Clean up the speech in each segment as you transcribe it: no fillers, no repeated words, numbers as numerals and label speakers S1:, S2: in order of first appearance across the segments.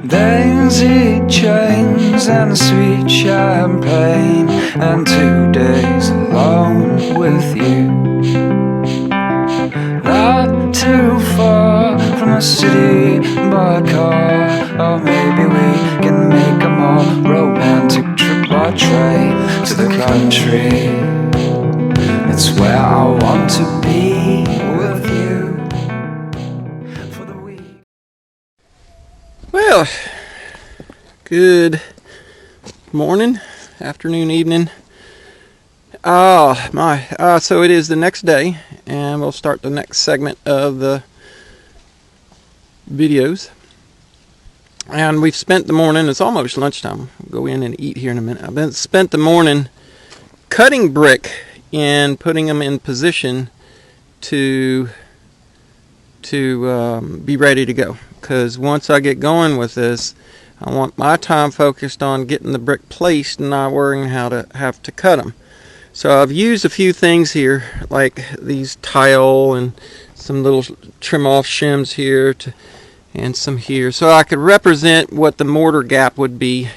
S1: Daisy chains and sweet champagne, and 2 days alone with you. Not too far from the city by car, or maybe we can make a more romantic trip by train to the country. It's where I want to be with you for the week.
S2: Well, good morning, afternoon, evening. Oh my, so it is the next day, and we'll start the next segment of the videos. And we've spent the morning, it's almost lunchtime, we'll go in and eat here in a minute. I've spent the morning cutting brick and putting them in position to be ready to go. Because once I get going with this, I want my time focused on getting the brick placed and not worrying how to have to cut them. So I've used a few things here, like these tile and some little trim off shims here and some here, so I could represent what the mortar gap would be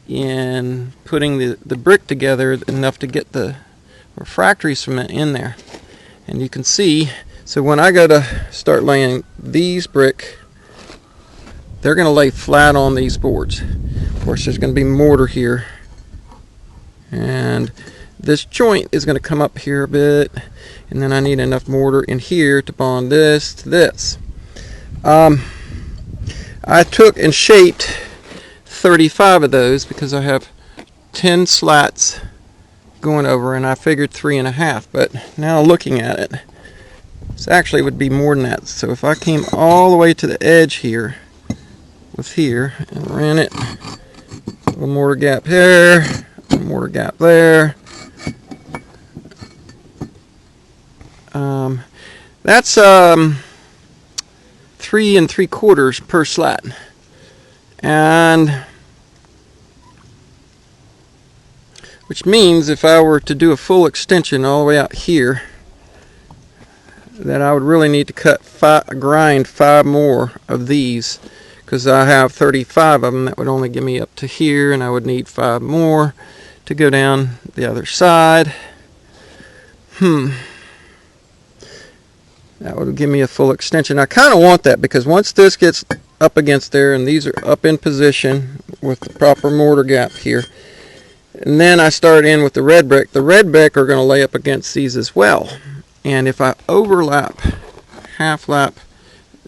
S2: in putting the brick together enough to get the refractory cement in there. And you can see, so when I go to start laying these brick, they're going to lay flat on these boards. Of course, there's going to be mortar here, and this joint is going to come up here a bit, and then I need enough mortar in here to bond this to this. I took and shaped 35 of those because I have 10 slats going over, and I figured 3.5, but now looking at it, this actually would be more than that. So if I came all the way to the edge here with here and ran it, a little mortar gap here, a mortar gap there, that's 3 3/4 per slat, and which means if I were to do a full extension all the way out here, that I would really need to grind 5 more of these, because I have 35 of them. That would only give me up to here, and I would need 5 more to go down the other side. That would give me a full extension. I kind of want that, because once this gets up against there and these are up in position with the proper mortar gap here, and then I start in with the red brick are going to lay up against these as well. And if I overlap, half lap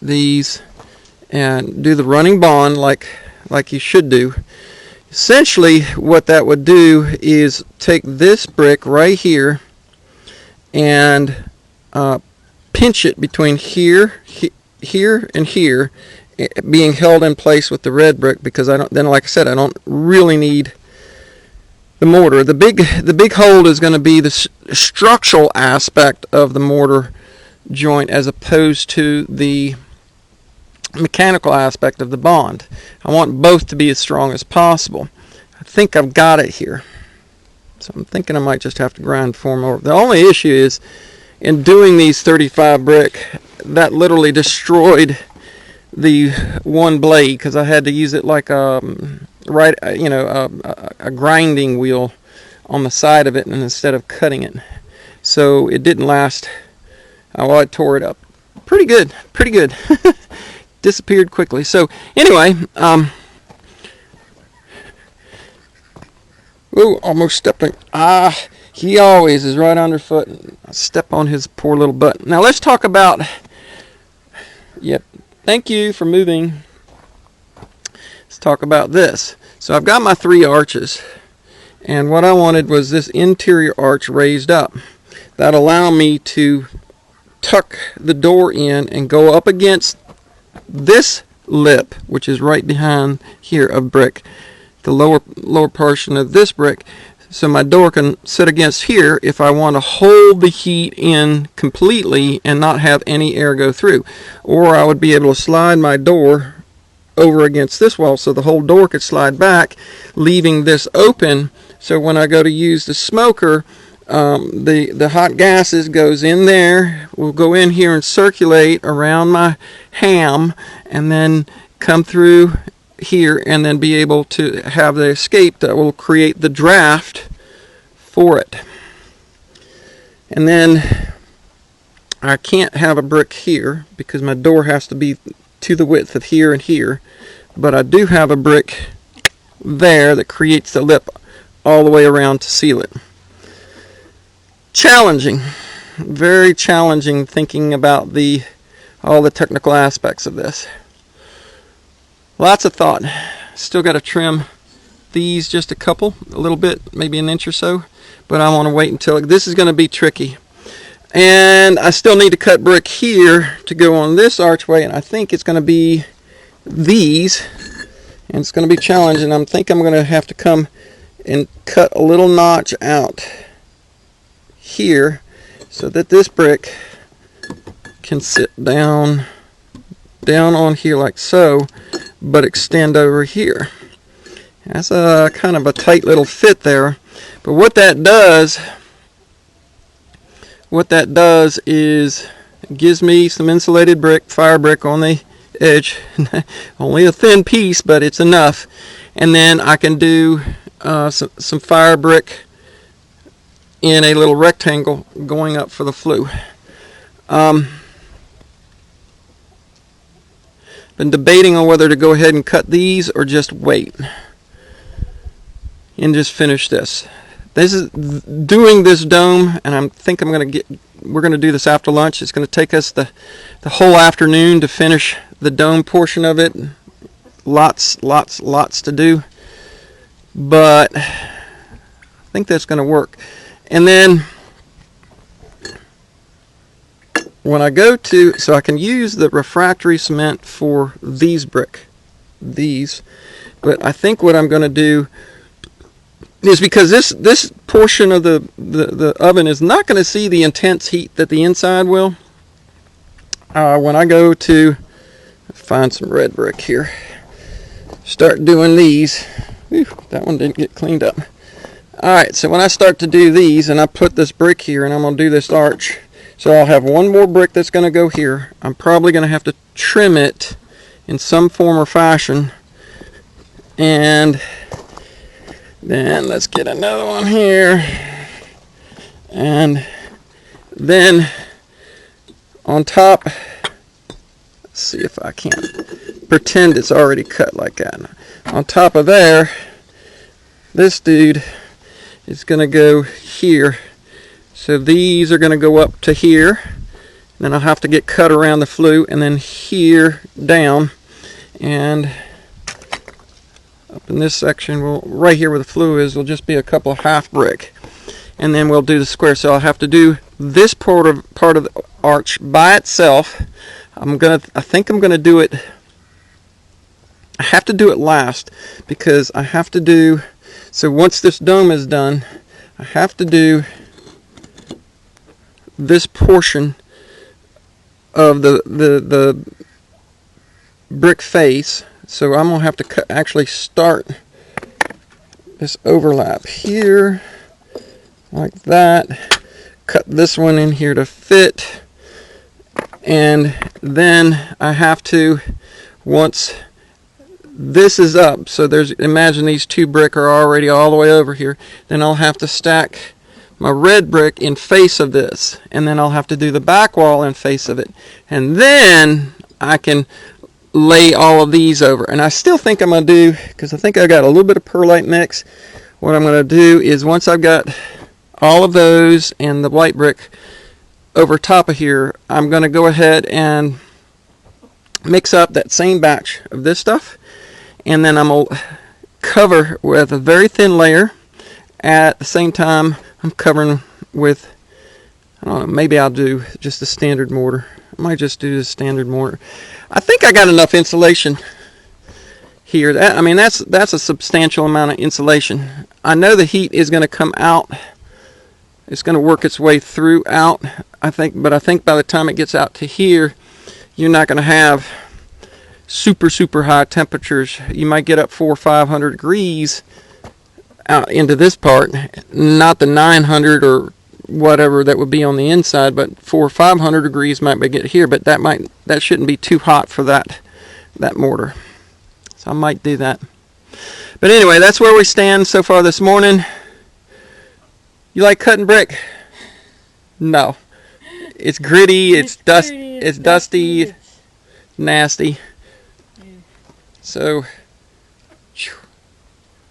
S2: these and do the running bond like you should do, essentially what that would do is take this brick right here and pinch it between here and here, being held in place with the red brick, because like I said, I don't really need the mortar. The big hold is going to be the structural aspect of the mortar joint as opposed to the mechanical aspect of the bond. I want both to be as strong as possible. I think I've got it here, so I'm thinking I might just have to grind 4 more. The only issue is, in doing these 35 brick, that literally destroyed the one blade, because I had to use it like a grinding wheel on the side of it, and instead of cutting it, so it didn't last. Well, I tore it up pretty good. Disappeared quickly. So anyway, ooh, almost stepping. He always is right underfoot. I step on his poor little butt. Now let's talk about, thank you for moving. Let's talk about this. So I've got my 3 arches, and what I wanted was this interior arch raised up. That allowed me to tuck the door in and go up against this lip, which is right behind here of brick, the lower portion of this brick. So my door can sit against here if I want to hold the heat in completely and not have any air go through. Or I would be able to slide my door over against this wall so the whole door could slide back, leaving this open. So when I go to use the smoker, the hot gases goes in there, will go in here and circulate around my ham, and then come through here and then be able to have the escape that will create the draft for it. And then I can't have a brick here because my door has to be to the width of here and here, but I do have a brick there that creates the lip all the way around to seal it. Challenging, very challenging thinking about all the technical aspects of this. Lots of thought. Still got to trim these just a little bit, maybe an inch or so, but I want to wait until this is going to be tricky. And I still need to cut brick here to go on this archway, and I think it's going to be these, and it's going to be challenging. I think I'm going to have to come and cut a little notch out here so that this brick can sit down on here like so, but extend over here. That's a kind of a tight little fit there, but what that does is it gives me some insulated brick, fire brick on the edge. Only a thin piece, but it's enough. And then I can do some fire brick in a little rectangle going up for the flue. Been debating on whether to go ahead and cut these or just wait and just finish this. This is doing this dome, and we're going to do this after lunch. It's going to take us the whole afternoon to finish the dome portion of it. Lots to do, but I think that's going to work. And then when I go to, so I can use the refractory cement for these brick, but I think what I'm going to do is, because this portion of the oven is not going to see the intense heat that the inside will. When I go to find some red brick here, start doing these. Whew, that one didn't get cleaned up. Alright, so when I start to do these, and I put this brick here, and I'm going to do this arch, so I'll have one more brick that's going to go here. I'm probably going to have to trim it in some form or fashion, and then let's get another one here, and then on top, let's see if I can't pretend it's already cut like that. On top of there, this dude is going to go here, so these are going to go up to here, then I'll have to get cut around the flue, and then here down, and up in this section, right here where the flue is, will just be a couple of half brick, and then we'll do the square. So I'll have to do this part of the arch by itself. I think I'm gonna do it. I have to do it last because I have to do. So once this dome is done, I have to do this portion of the brick face. So I'm going to have to actually start this overlap here, like that. Cut this one in here to fit. And then I have to, once this is up, so imagine these two brick are already all the way over here, then I'll have to stack my red brick in face of this. And then I'll have to do the back wall in face of it. And then I can lay all of these over. And I still think I'm going to do, because I think I got a little bit of perlite mix, what I'm going to do is once I've got all of those and the white brick over top of here, I'm going to go ahead and mix up that same batch of this stuff, and then I'm going to cover with a very thin layer. At the same time, I'm covering with, I don't know, maybe I'll do just a standard mortar. I might just do the standard mortar. I think I got enough insulation here. That's a substantial amount of insulation. I know the heat is going to come out. It's going to work its way throughout, I think, but I think by the time it gets out to here, you're not going to have super high temperatures. You might get up 400 or 500 degrees out into this part, not the 900 or whatever that would be on the inside, but 400 or 500 degrees might be get here, but that shouldn't be too hot for that mortar. So I might do that. But anyway, that's where we stand so far this morning. You like cutting brick? No. It's gritty, it's dusty, it's nasty. So,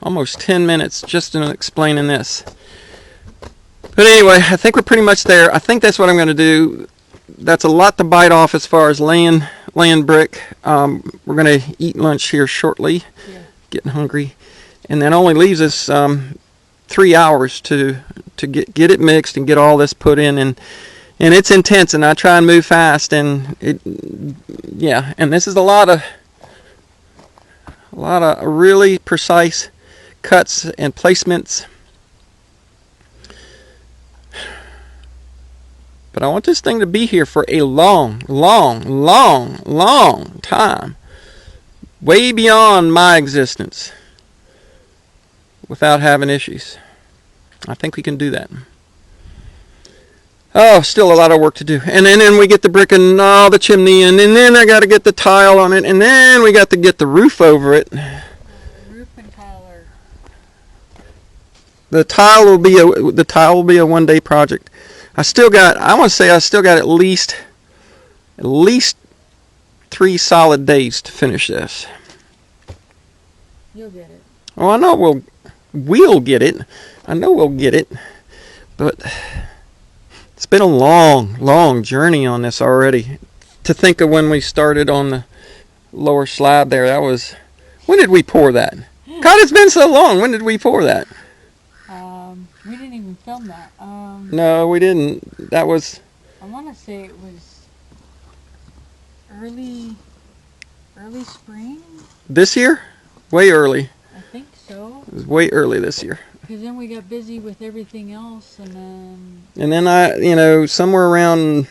S2: almost 10 minutes just in explaining this. But anyway, I think we're pretty much there. I think that's what I'm going to do. That's a lot to bite off as far as laying brick. We're going to eat lunch here shortly. Yeah. Getting hungry. And that only leaves us 3 hours to get it mixed and get all this put in. And it's intense, and I try and move fast. And and this is a lot of really precise cuts and placements. But I want this thing to be here for a long time. Way beyond my existence. Without having issues. I think we can do that. Oh, still a lot of work to do. And then we get the brick and all the chimney, and then I got to get the tile on it, and then we got to get the roof over it.
S3: Roof and tile are...
S2: The tile will be a one-day project. I want to say I still got at least 3 solid days to finish this.
S3: You'll get it.
S2: Oh, I know we'll get it. I know we'll get it. But it's been a long journey on this already. To think of when we started on the lower slab there, when did we pour that? God, it's been so long. When did we pour that?
S3: We didn't even film that.
S2: No, we didn't. That was...
S3: I want to say it was early spring?
S2: This year? Way early.
S3: I think so.
S2: It was way early this year.
S3: Because then we got busy with everything else, and then...
S2: And then somewhere around...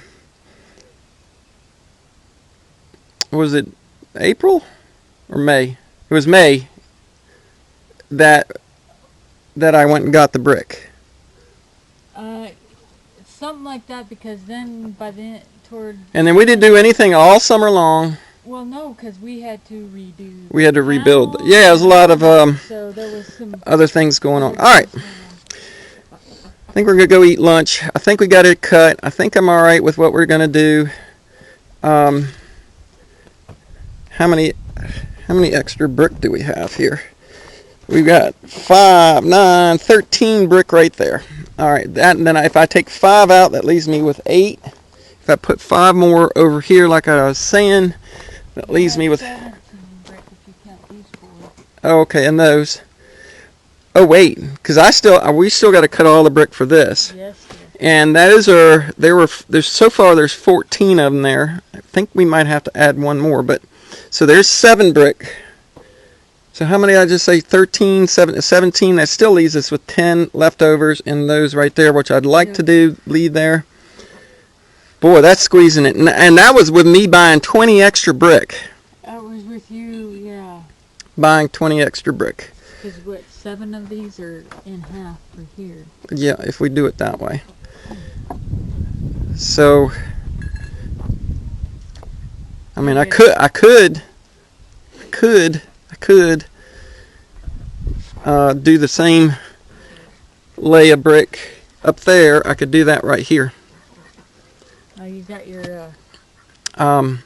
S2: Was it April or May? It was May that I went and got the brick.
S3: Something like that, because then
S2: and then we didn't do anything all summer long.
S3: Well, no, because we had to redo.
S2: We had to rebuild. Yeah, there's a lot of
S3: so there was some
S2: other things going on. All right. I think we're going to go eat lunch. I think we got it cut. I think I'm all right with what we're going to do. How many extra brick do we have here? We've got 5, 9, 13 brick right there. All right, and then if I take 5 out, that leaves me with 8. If I put 5 more over here, like I was saying, that leaves me with...
S3: 17 brick if you count these 4.
S2: Okay, and those. Oh wait, because we still got to cut all the brick for this.
S3: Yes.
S2: And that is so far there's 14 of them there. I think we might have to add one more, but so there's 7 brick. So how many did I just say? 13, 17. That still leaves us with 10 leftovers in those right there, which I'd like to leave there. Boy, that's squeezing it. And that was with me buying 20 extra brick.
S3: That was with you, yeah.
S2: Buying 20 extra brick.
S3: Because 7 of these are in half for here.
S2: Yeah, if we do it that way. So, I mean, I could do the same lay of brick up there. I could do that right here.
S3: Oh, you got your and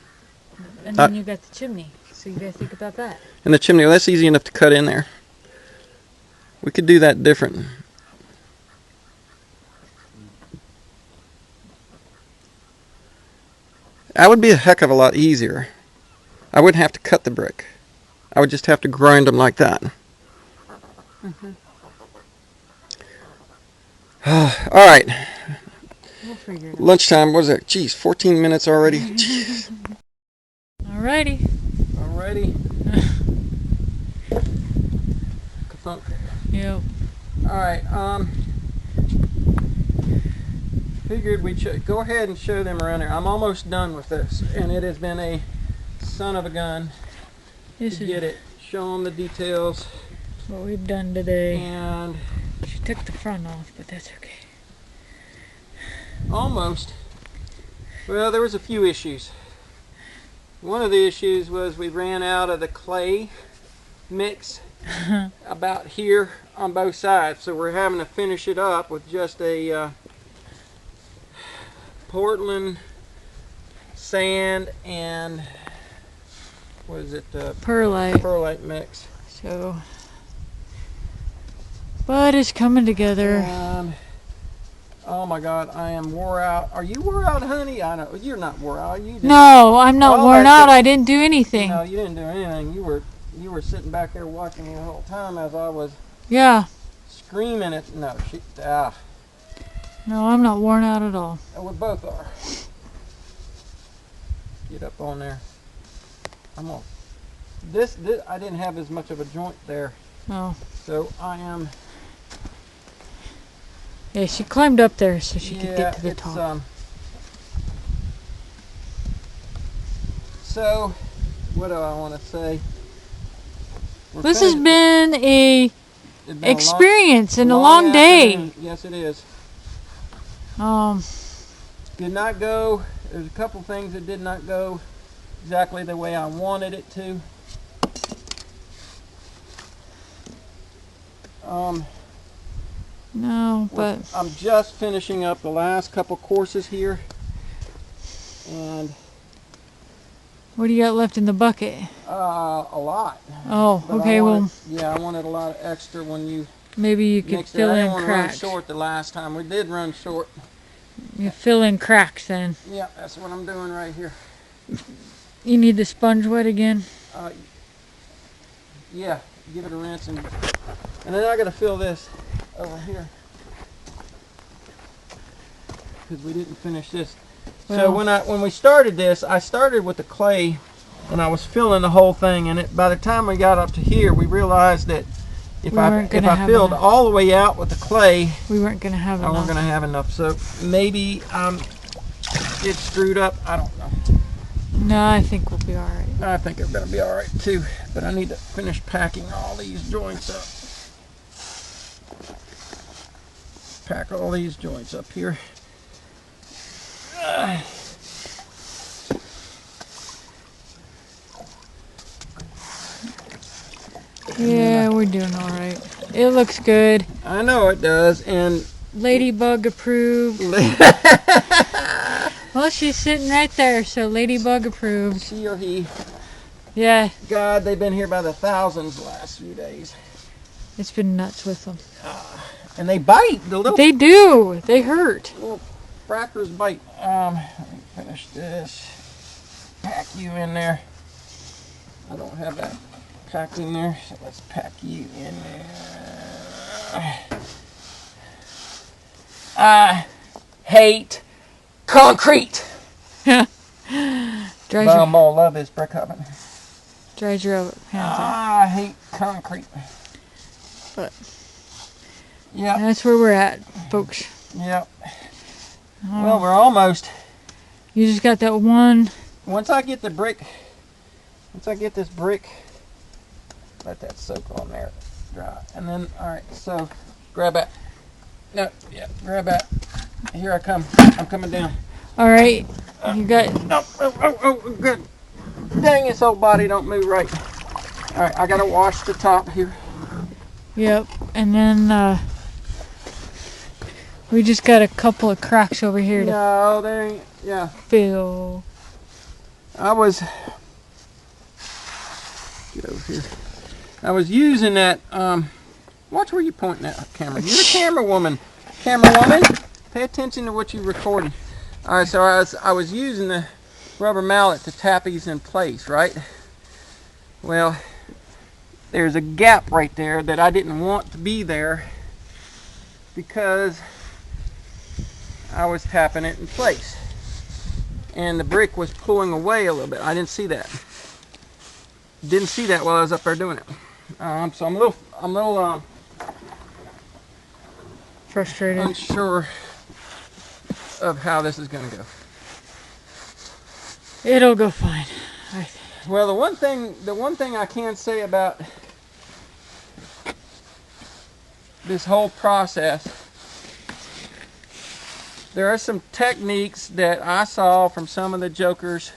S3: then you got the chimney, so you gotta think about that.
S2: And the chimney, well, that's easy enough to cut in there. We could do that different. That would be a heck of a lot easier. I wouldn't have to cut the brick. I would just have to grind them like that.
S3: Mm-hmm.
S2: All right.
S3: We'll figure it out.
S2: Lunchtime, what was it? Geez, 14 minutes already. Jeez.
S3: Alrighty.
S2: Ka-thunk.
S3: Yep.
S2: Alright, figured we'd go ahead and show them around there. I'm almost done with this, and it has been a son of a gun to get it. Show them the details.
S3: What we've done today.
S2: And
S3: she took the front off, but that's okay.
S2: Almost. Well, there was a few issues. One of the issues was we ran out of the clay mix about here on both sides. So we're having to finish it up with just a Portland sand and what is it?
S3: Perlite.
S2: Perlite mix.
S3: So, but it's coming together.
S2: Oh my God, I am wore out. Are you wore out, honey? I know you're not wore out. You just,
S3: No, I'm not worn out. I didn't do anything.
S2: No, you didn't do anything. You were sitting back there watching me the whole time as I was.
S3: Yeah.
S2: Screaming at no.
S3: No, I'm not worn out at all.
S2: We both are. Get up on there. I'm on. This I didn't have as much of a joint there.
S3: Oh.
S2: So I am.
S3: Yeah, she climbed up there so she could get to the top.
S2: So, what do I want to say?
S3: This has been a experience and a long day.
S2: Yes, it is.
S3: Did
S2: not go. There's a couple things that did not go exactly the way I wanted it to.
S3: No, but
S2: I'm just finishing up the last couple courses here, and
S3: what do you got left in the bucket?
S2: a lot.
S3: Oh,
S2: but
S3: okay.
S2: I wanted a lot of extra when you
S3: maybe you could fill in cracks. I didn't
S2: run short the last time. We did run short.
S3: You fill in cracks then.
S2: Yeah, that's what I'm doing right here.
S3: You need the sponge wet again?
S2: Yeah, give it a rinse and then I got to fill this over here because we didn't finish this. Well, so when we started this, I started with the clay and I was filling the whole thing, and by the time we got up to here, we realized that if I filled all the way out with the clay,
S3: we weren't going to have enough.
S2: I wasn't going to have enough. So maybe it's screwed up. I don't know.
S3: No, I think we'll be all right.
S2: I think we're going to be all right too, but I need to finish packing all these joints up. Pack all these joints up here.
S3: Yeah, we're doing all right. It looks good.
S2: I know it does, and
S3: Ladybug approved. Well, she's sitting right there, so Ladybug approved.
S2: She or he.
S3: Yeah.
S2: God, they've been here by the thousands the last few days.
S3: It's been nuts with them.
S2: And they bite.
S3: They do. They hurt.
S2: Little frackers bite. Let me finish this. Pack you in there. I don't have that packed in there, so let's pack you in there. I hate concrete. Bum all love this brick oven.
S3: Dries your hands out.
S2: I hate concrete.
S3: But
S2: yeah,
S3: that's where we're at, folks.
S2: Yep. Well, we're almost.
S3: You just got that one.
S2: Once I get this brick, let that soak on there, dry, and then all right. So, grab that. No, yeah, grab that. Here I come. I'm coming down.
S3: All right, you got.
S2: Oh, good. Dang, this old body don't move right. All right, I gotta wash the top here.
S3: Yep, and then we just got a couple of cracks over here.
S2: No, there ain't. Yeah.
S3: Fill.
S2: Get over here. I was using that. Watch where you pointing that camera. You're the camera woman. Pay attention to what you're recording. All right, so I was using the rubber mallet to tap these in place, right? Well, there's a gap right there that I didn't want to be there because I was tapping it in place, and the brick was pulling away a little bit. I didn't see that. Didn't see that while I was up there doing it. So I'm a little
S3: frustrated,
S2: unsure of how this is going to go.
S3: It'll go fine.
S2: Well, the one thing I can say about this whole process, there are some techniques that I saw from some of the jokers,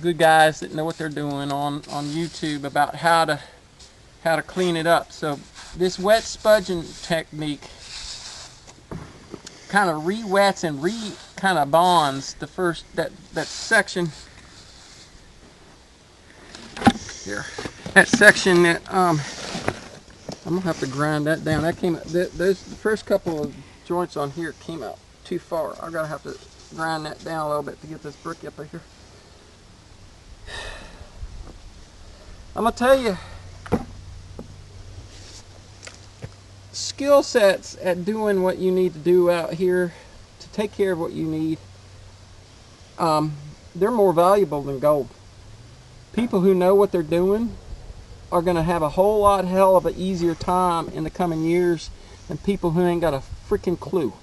S2: good guys that know what they're doing on YouTube about how to how to clean it up. So this wet spudging technique kind of re-wets and kind of bonds the first that section here. That section that I'm gonna have to grind that down. That came those the first couple of joints on here came out too far. I gotta have to grind that down a little bit to get this brick up here. I'm gonna tell you, skill sets at doing what you need to do out here to take care of what you need, they're more valuable than gold. People who know what they're doing are going to have a whole lot hell of an easier time in the coming years than people who ain't got a freaking clue.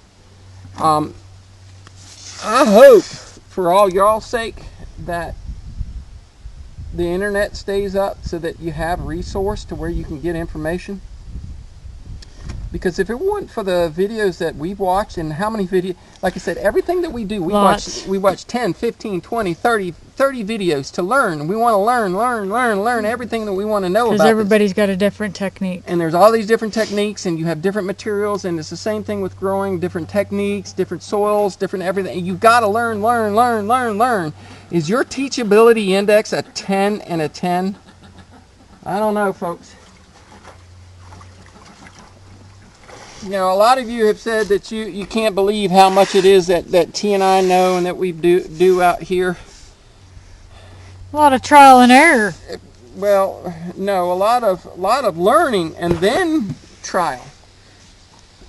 S2: I hope for all y'all's sake that the internet stays up so that you have resource to where you can get information. Because if it weren't for the videos that we've watched, and how many videos, like I said, everything that we do, we watch 10, 15, 20, 30 videos to learn. We want to learn everything that we want to know about.
S3: Because everybody's got a different technique.
S2: And there's all these different techniques, and you have different materials, and it's the same thing with growing, different techniques, different soils, different everything. You've got to learn. Is your teachability index a 10 and a 10? I don't know, folks. You know, a lot of you have said that you can't believe how much it is that T and I know and that we do out here.
S3: A lot of trial and error.
S2: Well, no, a lot of learning and then trial.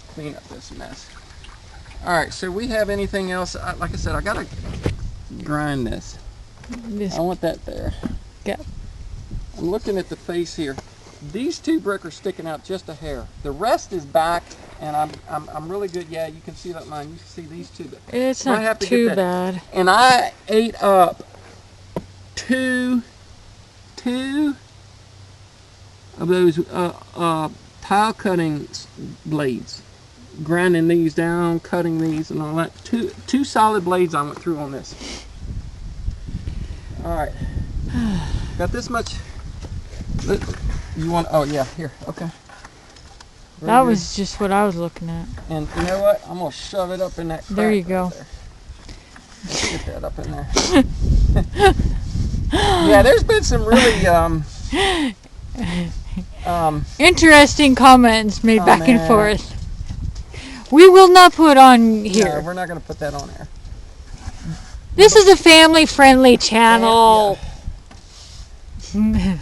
S2: Clean up this mess. All right, so we have anything else? Like I said, I gotta grind this. I want that there.
S3: Yep.
S2: I'm looking at the face here. These two brick are sticking out just a hair. The rest is backed, and I'm really good. Yeah, you can see that mine. You can see these two.
S3: It's not too bad.
S2: And I ate up two of those tile cutting blades, grinding these down, cutting these, and all that. Two solid blades I went through on this. All right, got this much. You want? Oh yeah, here. Okay.
S3: That was just what I was looking at.
S2: And you know what? I'm gonna shove it up in that.
S3: There you go.
S2: There. Let's get that up in there. Yeah, there's been some really
S3: interesting comments made back and forth. We will not put on here.
S2: No, we're not gonna put that on there.
S3: This is a family-friendly channel. Yeah.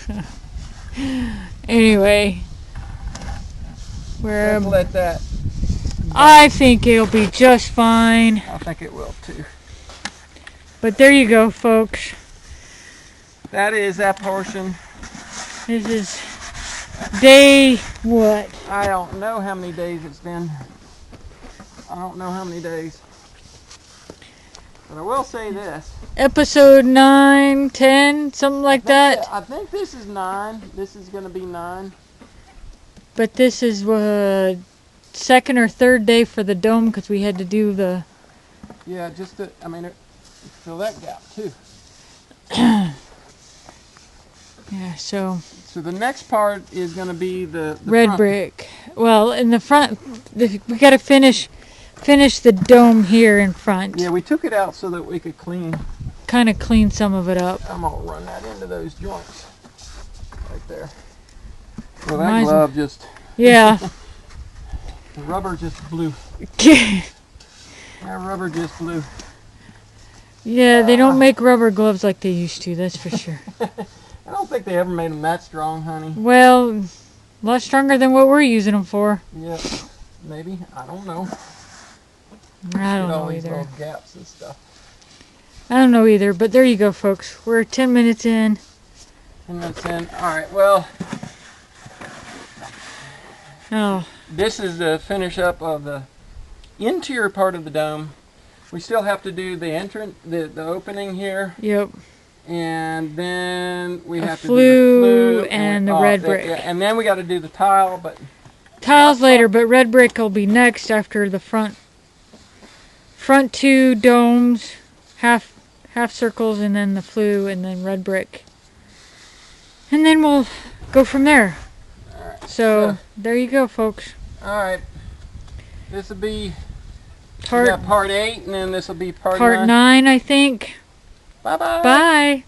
S3: Anyway,
S2: Let's let that.
S3: I think it'll be just fine.
S2: I think it will too.
S3: But there you go, folks.
S2: That is that portion.
S3: This is day what?
S2: I don't know how many days it's been. I don't know how many days. But I will say this.
S3: Episode 9, 10, something like that.
S2: I think this is 9. This is going to be 9.
S3: But this is second or third day for the dome because we had to do the...
S2: Yeah, just to, fill that gap too.
S3: Yeah, so...
S2: So the next part is going to be the
S3: red
S2: front.
S3: brick. Well, in the front, we got to finish the dome here in front.
S2: Yeah, we took it out so that we could
S3: kind of clean some of it up.
S2: I'm gonna run that into those joints right there. Well, that glove just...
S3: Yeah.
S2: The rubber just blew. That rubber just blew.
S3: Yeah, they don't make rubber gloves like they used to, that's for sure.
S2: I don't think they ever made them that strong, honey.
S3: Well, a lot stronger than what we're using them for.
S2: Yeah, maybe. I don't know.
S3: I don't know
S2: all these
S3: either.
S2: little gaps and stuff.
S3: I don't know either, but there you go, folks. We're 10 minutes in.
S2: 10 minutes in. All right, well...
S3: Oh.
S2: This is the finish up of the interior part of the dome. We still have to do the entrance, the opening here.
S3: Yep.
S2: And then we have to
S3: do the flue and the red brick.
S2: Yeah, and then we got to do the tile, but...
S3: Tiles later, but red brick will be next after the front two domes, half circles, and then the flue, and then red brick. And then we'll go from there. So there you go, folks.
S2: All right. This will be
S3: Part
S2: part 8, and then this will be part
S3: 9, I think.
S2: Bye-bye.
S3: Bye.